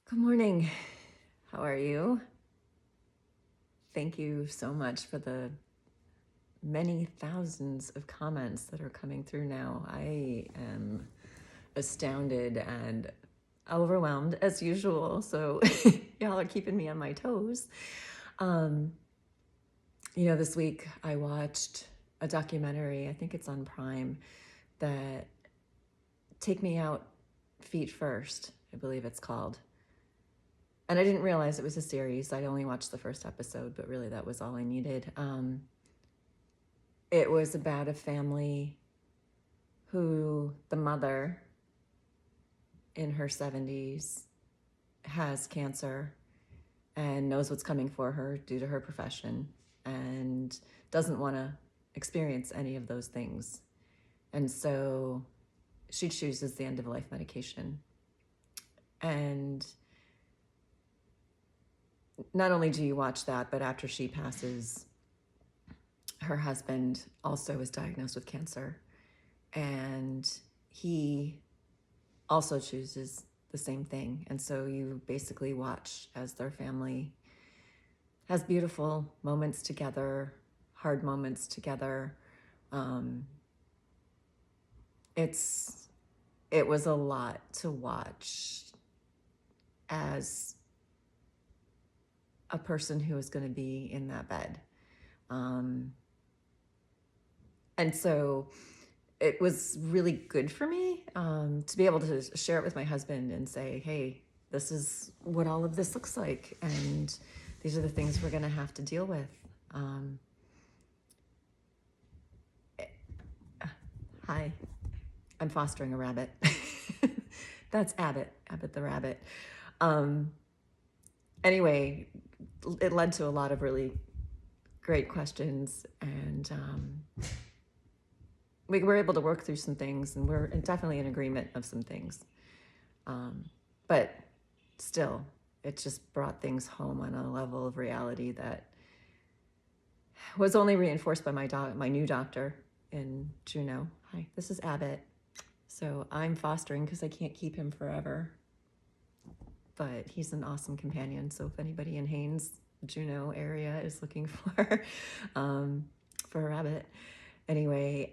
Good morning. How are you? Thank you so much for the many thousands of comments that are coming through now. I am astounded and overwhelmed as usual. So y'all are keeping me on my toes. Um, this week I watched a documentary, I think it's on Prime, that Take Me Out Feet First, I believe it's called. And I didn't realize it was a series. I only watched the first episode, but really that was all I needed. It was about a family who the mother in her 70s has cancer and knows what's coming for her due to her profession and doesn't want to experience any of those things. And so she chooses the end of life medication. And not only do you watch that, but after she passes, her husband also was diagnosed with cancer, and he also chooses the same thing. And so you basically watch as their family has beautiful moments together, hard moments together. It was a lot to watch as a person who is going to be in that bed. And so it was really good for me to be able to share it with my husband and say, hey, this is what all of this looks like. And these are the things we're going to have to deal with. Hi, I'm fostering a rabbit. That's Abbott the rabbit. Anyway, it led to a lot of really great questions, and we were able to work through some things, and we're definitely in agreement of some things. But still, it just brought things home on a level of reality that was only reinforced by my new doctor in Juneau. Hi, this is Abbott. So I'm fostering because I can't keep him forever. But he's an awesome companion. So if anybody in Haines, Juneau area is looking for a rabbit. Anyway,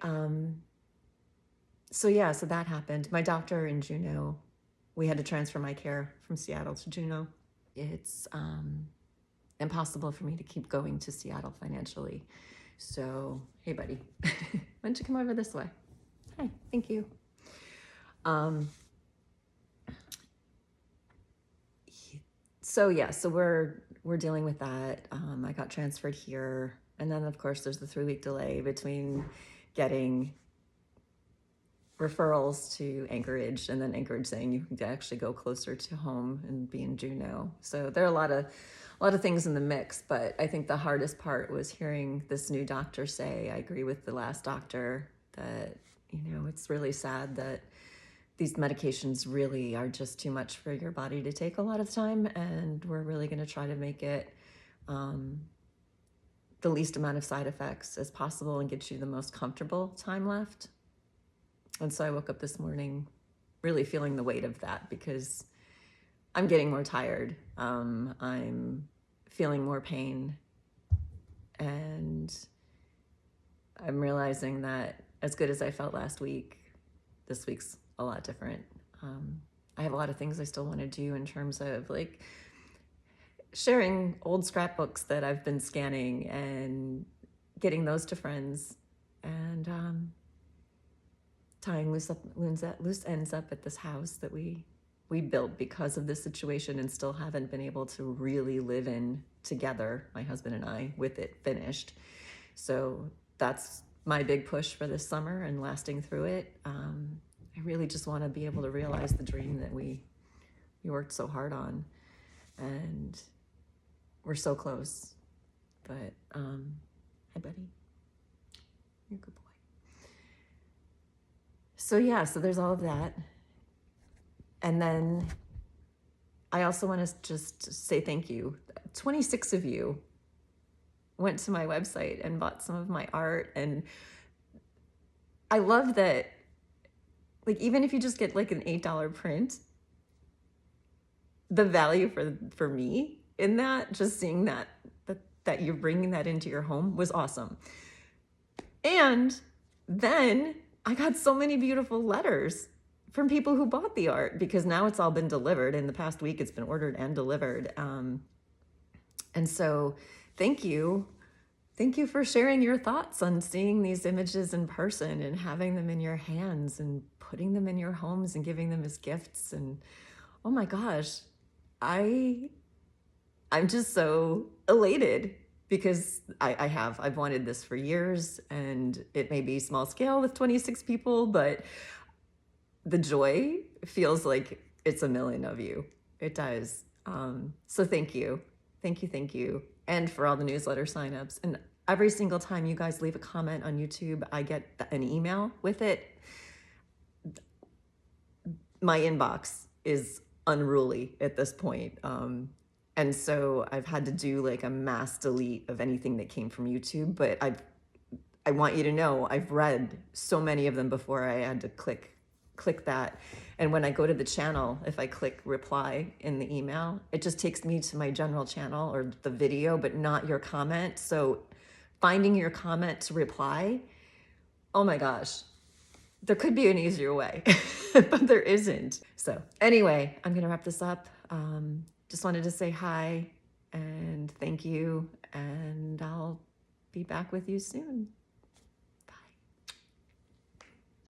so that happened. My doctor in Juneau, we had to transfer my care from Seattle to Juneau. It's impossible for me to keep going to Seattle financially. So, hey, buddy, why don't you come over this way? Hi, thank you. So we're dealing with that. I got transferred here, and then of course there's the 3-week delay between getting referrals to Anchorage, and then Anchorage saying you can actually go closer to home and be in Juneau. So there are a lot of things in the mix, but I think the hardest part was hearing this new doctor say, I agree with the last doctor, that it's really sad that these medications really are just too much for your body to take a lot of time, and we're really going to try to make it the least amount of side effects as possible and get you the most comfortable time left. And so I woke up this morning really feeling the weight of that, because I'm getting more tired. I'm feeling more pain, and I'm realizing that as good as I felt last week, this week's a lot different. I have a lot of things I still want to do in terms of like sharing old scrapbooks that I've been scanning and getting those to friends, and tying loose ends up at this house that we built because of this situation and still haven't been able to really live in together, my husband and I, with it finished. So that's my big push for this summer and lasting through it. I really just want to be able to realize the dream that we worked so hard on, and we're so close. But hi, buddy, you're a good boy. So there's all of that, and then I also want to just say thank you. 26 of you went to my website and bought some of my art, and I love that. Like, even if you just get like an $8 print, the value for me in that, just seeing that you're bringing that into your home was awesome. And then I got so many beautiful letters from people who bought the art, because now it's all been delivered. In the past week, it's been ordered and delivered. And so thank you. Thank you for sharing your thoughts on seeing these images in person and having them in your hands and putting them in your homes and giving them as gifts. And oh my gosh, I'm just so elated, because I've wanted this for years, and it may be small scale with 26 people, but the joy feels like it's a million of you. It does. So thank you. Thank you. Thank you. And for all the newsletter signups. And every single time you guys leave a comment on YouTube, I get an email with it. My inbox is unruly at this point. And so I've had to do like a mass delete of anything that came from YouTube, but I want you to know I've read so many of them before I had to click that. And when I go to the channel, if I click reply in the email, it just takes me to my general channel or the video, but not your comment. So finding your comment to reply, oh my gosh, there could be an easier way, but there isn't. So anyway, I'm gonna wrap this up. Just wanted to say hi and thank you, and I'll be back with you soon.